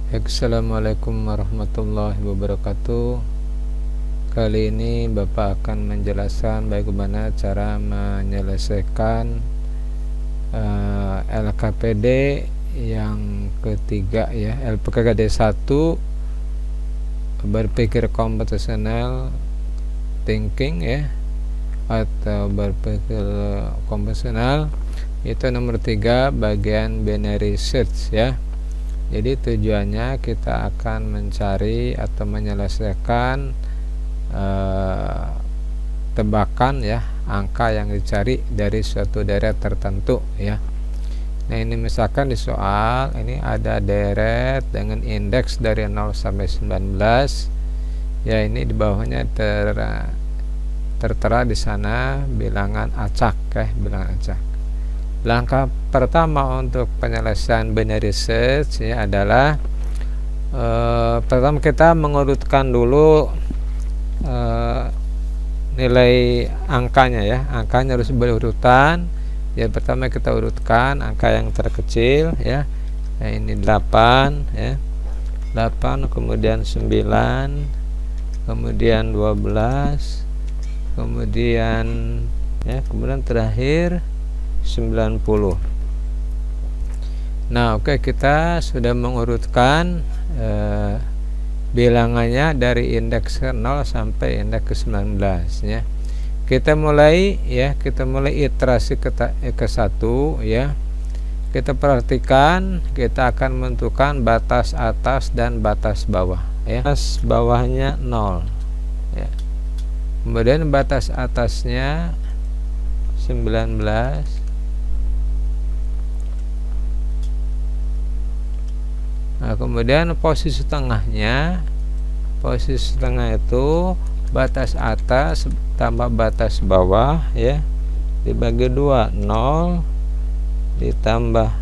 Assalamualaikum warahmatullahi wabarakatuh. Kali ini Bapak akan menjelaskan bagaimana cara menyelesaikan LKPD yang ketiga ya, LPKD 1, berpikir komputasional thinking ya, atau berpikir komputasional. Itu nomor 3, bagian binary search ya. Jadi tujuannya kita akan mencari atau menyelesaikan tebakan ya, angka yang dicari dari suatu daerah tertentu ya. Nah, ini misalkan di soal ini ada deret dengan indeks dari 0 sampai 19 ya. Ini di bawahnya tertera di sana bilangan acak ya, bilangan acak. Langkah pertama untuk penyelesaian binary search ya adalah pertama kita mengurutkan dulu nilai angkanya ya. Angkanya harus berurutan ya. Pertama kita urutkan angka yang terkecil ya. Nah, ini 8 ya. 8, kemudian 9, kemudian 12, kemudian ya, kemudian terakhir 90. Nah, oke, kita sudah mengurutkan bilangannya dari indeks 0 sampai indeks ke 19 ya. Kita mulai iterasi ke 1 ya. Kita perhatikan, kita akan menentukan batas atas dan batas bawah ya. Batas bawahnya 0 ya. Kemudian batas atasnya 19. Nah, kemudian posisi tengahnya, posisi tengah itu batas atas tambah batas bawah ya, dibagi 2, 0 ditambah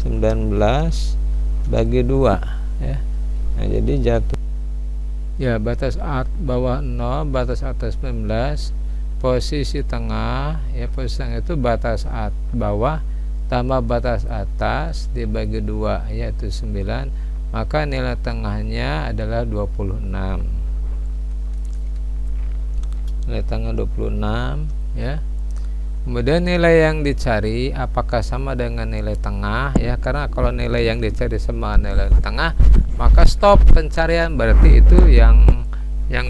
19 bagi 2 ya. Nah, jadi jatuh ya, batas bawah 0, batas atas 19, posisi tengah ya, posisi tengah itu batas bawah tambah batas atas dibagi 2 yaitu 9, maka nilai tengahnya adalah 26. Nilai tengah 26 ya. Kemudian nilai yang dicari apakah sama dengan nilai tengah ya, karena kalau nilai yang dicari sama nilai tengah maka stop pencarian, berarti itu yang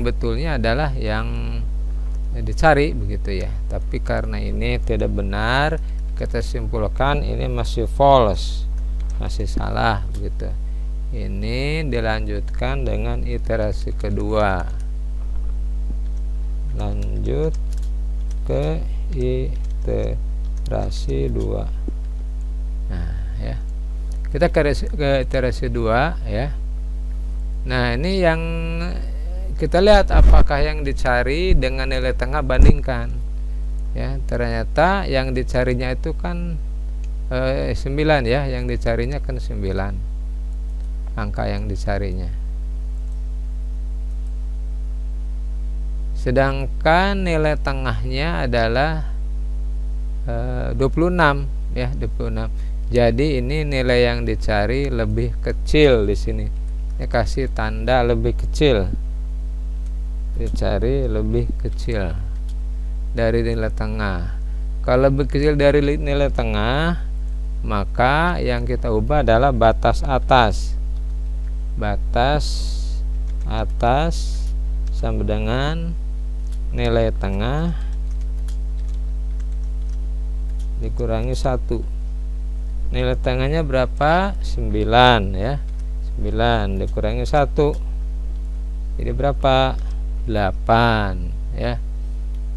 betulnya adalah yang dicari begitu ya. Tapi karena ini tidak benar, kita simpulkan ini masih false, masih salah begitu. Ini dilanjutkan dengan iterasi kedua, lanjut ke iterasi 2. Nah ya, kita ke iterasi 2 ya. Nah, ini yang kita lihat apakah yang dicari dengan nilai tengah, bandingkan ya. Ternyata yang dicarinya itu kan 9 ya, yang dicarinya kan 9 angka yang dicarinya, sedangkan nilai tengahnya adalah 26 ya, 26. Jadi ini nilai yang dicari lebih kecil di sini. Ini kasih tanda lebih kecil, dicari lebih kecil dari nilai tengah. Kalau lebih kecil dari nilai tengah, maka yang kita ubah adalah batas atas. Batas atas sama dengan nilai tengah dikurangi 1. Nilai tengahnya berapa? 9 ya. 9 dikurangi 1 jadi berapa? 8 ya.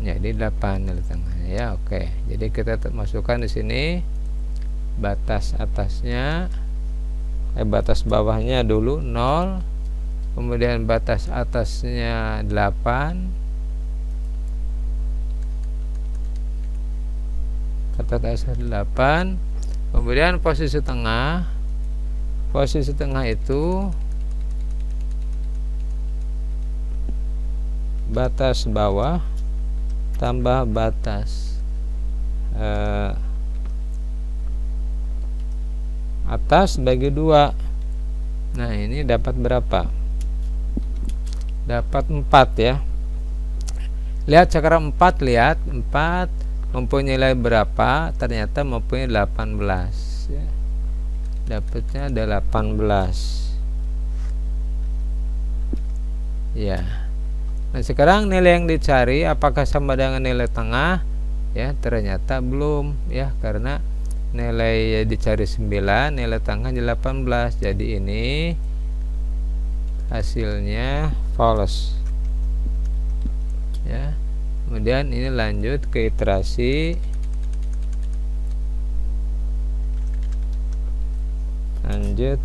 Jadi 8 nilai tengahnya ya. Oke, jadi kita masukkan di sini batas atasnya, batas bawahnya dulu 0, kemudian batas atasnya 8, batas atasnya 8, kemudian posisi tengah. Posisi tengah itu batas bawah tambah batas atas bagi 2 Nah, ini dapat berapa? Dapat 4 ya. Lihat sekarang 4, lihat 4 mempunyai nilai berapa? Ternyata mempunyai 18 ya. Dapatnya ada 18 ya. Nah, sekarang nilai yang dicari apakah sama dengan nilai tengah? Ya, ternyata belum ya, karena nilai dicari 9, nilai tengah 18. Jadi ini hasilnya false ya. Kemudian ini lanjut ke iterasi, lanjut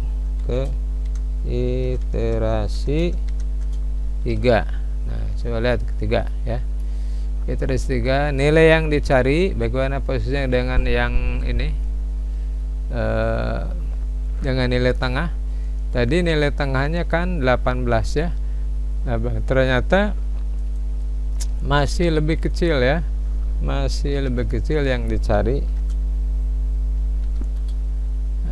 ke iterasi 3. Nah, coba lihat ketiga ya. Iterasi 3, nilai yang dicari bagaimana posisinya dengan yang ini, dengan nilai tengah. Tadi nilai tengahnya kan 18 ya. Nah, ternyata masih lebih kecil ya, masih lebih kecil yang dicari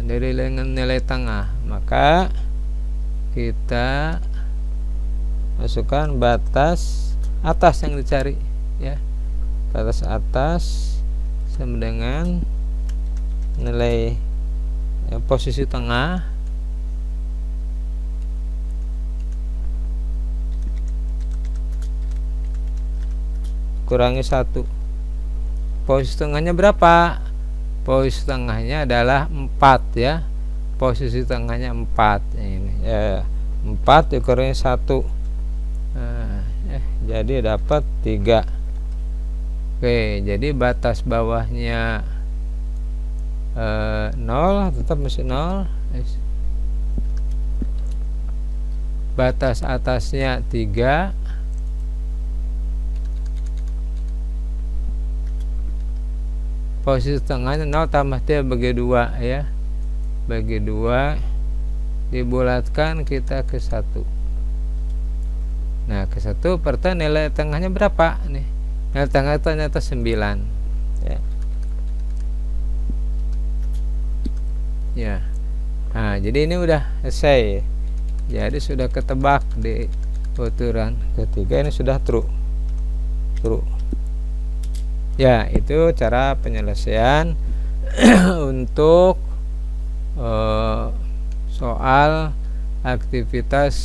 dari nilai tengah. Maka kita masukkan batas atas yang dicari ya. Batas atas sama dengan nilai posisi tengah kurangi 1. Posisi tengahnya berapa? Posisi tengahnya adalah 4 ya. Posisi tengahnya 4 ini ya. 4 dikurangi 1. Nah, jadi dapat 3. Oke, jadi batas bawahnya 0, tetap masih 0. Batas atasnya 3. Posisi tengahnya 0 tambah 3 bagi 2 ya. Bagi 2 dibulatkan kita ke 1. Nah, ke 1 pertanyaan nilai tengahnya berapa nih? Nilai tengah ternyata 9 ya. Ya. Nah, jadi ini udah selesai. Jadi sudah ketebak di uturan ketiga, ini sudah true. True. Ya, itu cara penyelesaian untuk soal aktivitas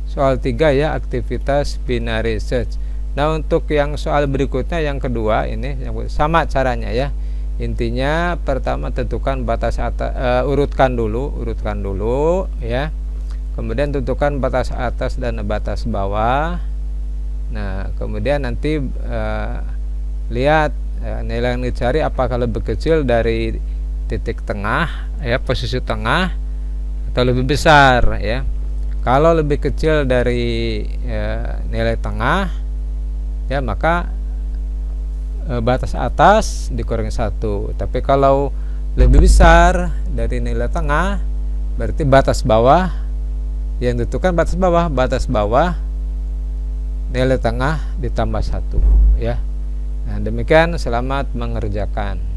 soal 3 ya, aktivitas binary search. Nah, untuk yang soal berikutnya yang kedua ini sama caranya ya. Intinya pertama tentukan batas atas, urutkan dulu ya. Kemudian tentukan batas atas dan batas bawah. Nah, kemudian nanti lihat nilai yang dicari apakah lebih kecil dari titik tengah ya, posisi tengah, atau lebih besar ya. Kalau lebih kecil dari nilai tengah ya, maka batas atas dikurangi 1. Tapi kalau lebih besar dari nilai tengah, berarti batas bawah yang ditentukan batas bawah nilai tengah ditambah 1 ya. Nah, demikian, selamat mengerjakan.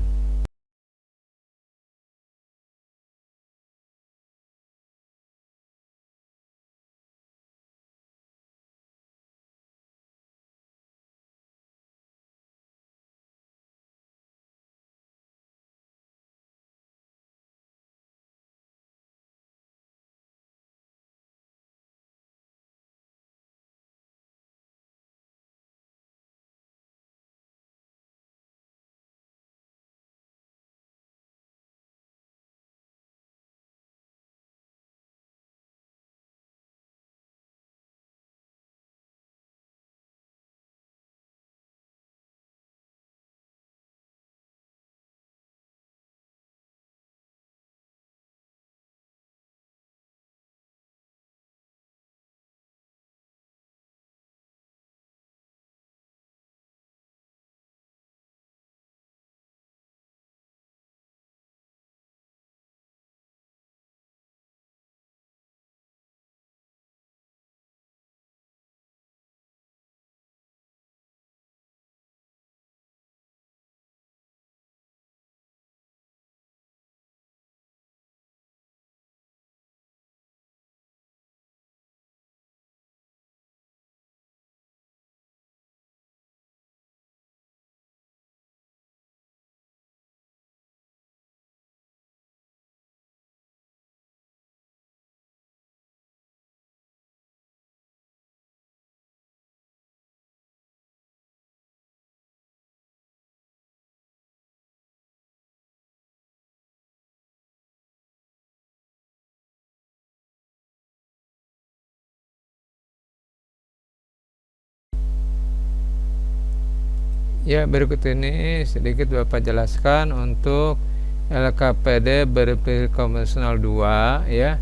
Ya, berikut ini sedikit Bapak jelaskan untuk LKPD berpilih konvensional 2 ya.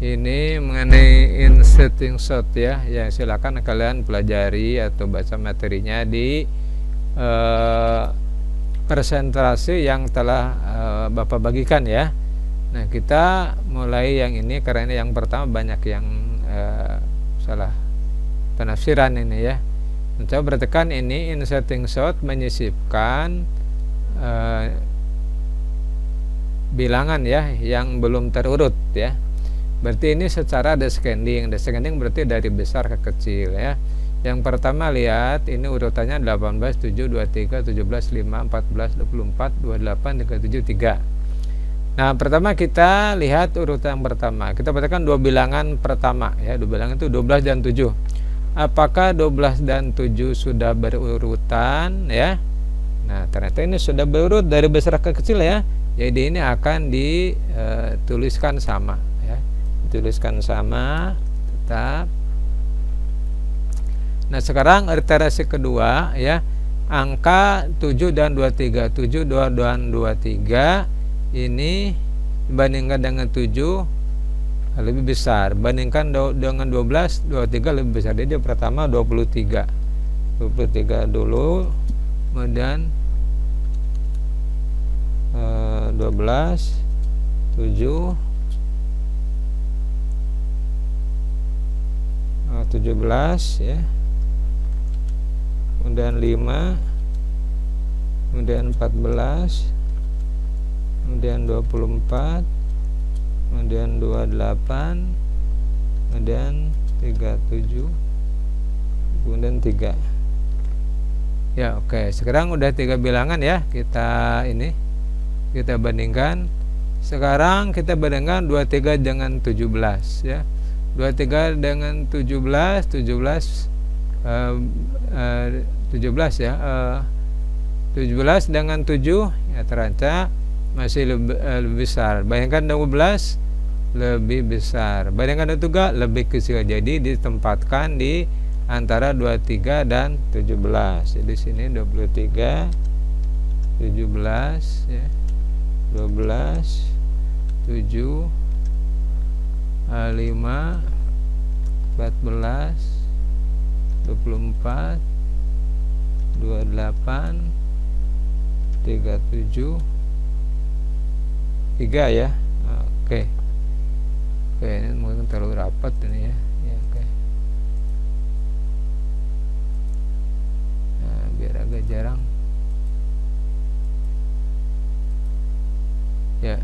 Ini mengenai inserting shot ya. Ya, silakan kalian pelajari atau baca materinya di presentasi yang telah Bapak bagikan ya. Nah, kita mulai yang ini karena ini yang pertama banyak yang salah penafsiran ini ya. Coba perhatikan ini inserting shot menyisipkan bilangan ya yang belum terurut ya. Berarti ini secara descending. Descending berarti dari besar ke kecil ya. Yang pertama lihat ini urutannya 18, 7, 23, 17, 5, 14, 24, 28, 37, 3. Nah, pertama kita lihat urutan yang pertama. Kita perhatikan dua bilangan pertama ya. Dua bilangan itu 12 dan 7. Apakah 12 dan 7 sudah berurutan ya? Nah, ternyata ini sudah berurut dari besar ke kecil ya. Jadi ini akan dituliskan sama ya. Dituliskan sama tetap. Nah, sekarang iterasi kedua ya. Angka 7 dan 23. 7 dan 23 ini dibandingkan dengan 7 lebih besar, bandingkan dengan 12, 23 lebih besar. Jadi pertama 23 dulu, kemudian 12, 7, 17 ya, kemudian 5, kemudian 14, kemudian 24, kemudian 28, kemudian 37, kemudian 3 ya. Oke, sekarang udah 3 bilangan ya. Kita bandingkan. Sekarang kita bandingkan 23 dengan 17 ya. 23 dengan 17 ya. 17 dengan 7 ya, ternyata masih lebih besar. Bayangkan 12 lebih besar. Bayangkan juga lebih kecil. Jadi ditempatkan di antara 23 dan 17. Jadi sini 23, 17 ya. 12, 7, 5, 14, 24, 28, 37, 3 ya. Oke, ini mungkin terlalu rapat ini ya. Oke. Nah, biar agak jarang. Ya.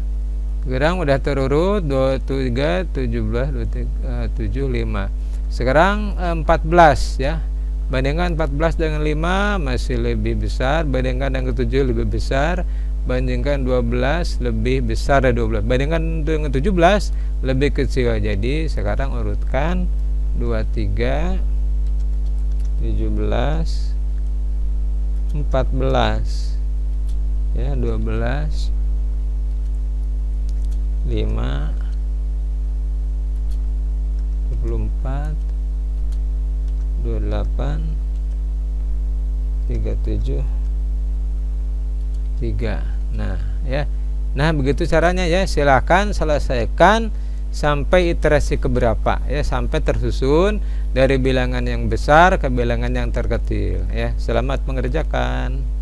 Sekarang udah terurut 23, 17, 23, 7, 5. Sekarang 14 ya. Bandingkan 14 dengan 5 masih lebih besar, bandingkan dengan 7 lebih besar, bandingkan 12 lebih besar dari 12, bandingkan dengan 17 lebih kecil. Jadi sekarang urutkan 23, 17, 14 ya, 12, 5, 24, 28, 37, 3. Nah ya. Nah, begitu caranya ya. Silakan selesaikan sampai iterasi keberapa ya, sampai tersusun dari bilangan yang besar ke bilangan yang terkecil ya. Selamat mengerjakan.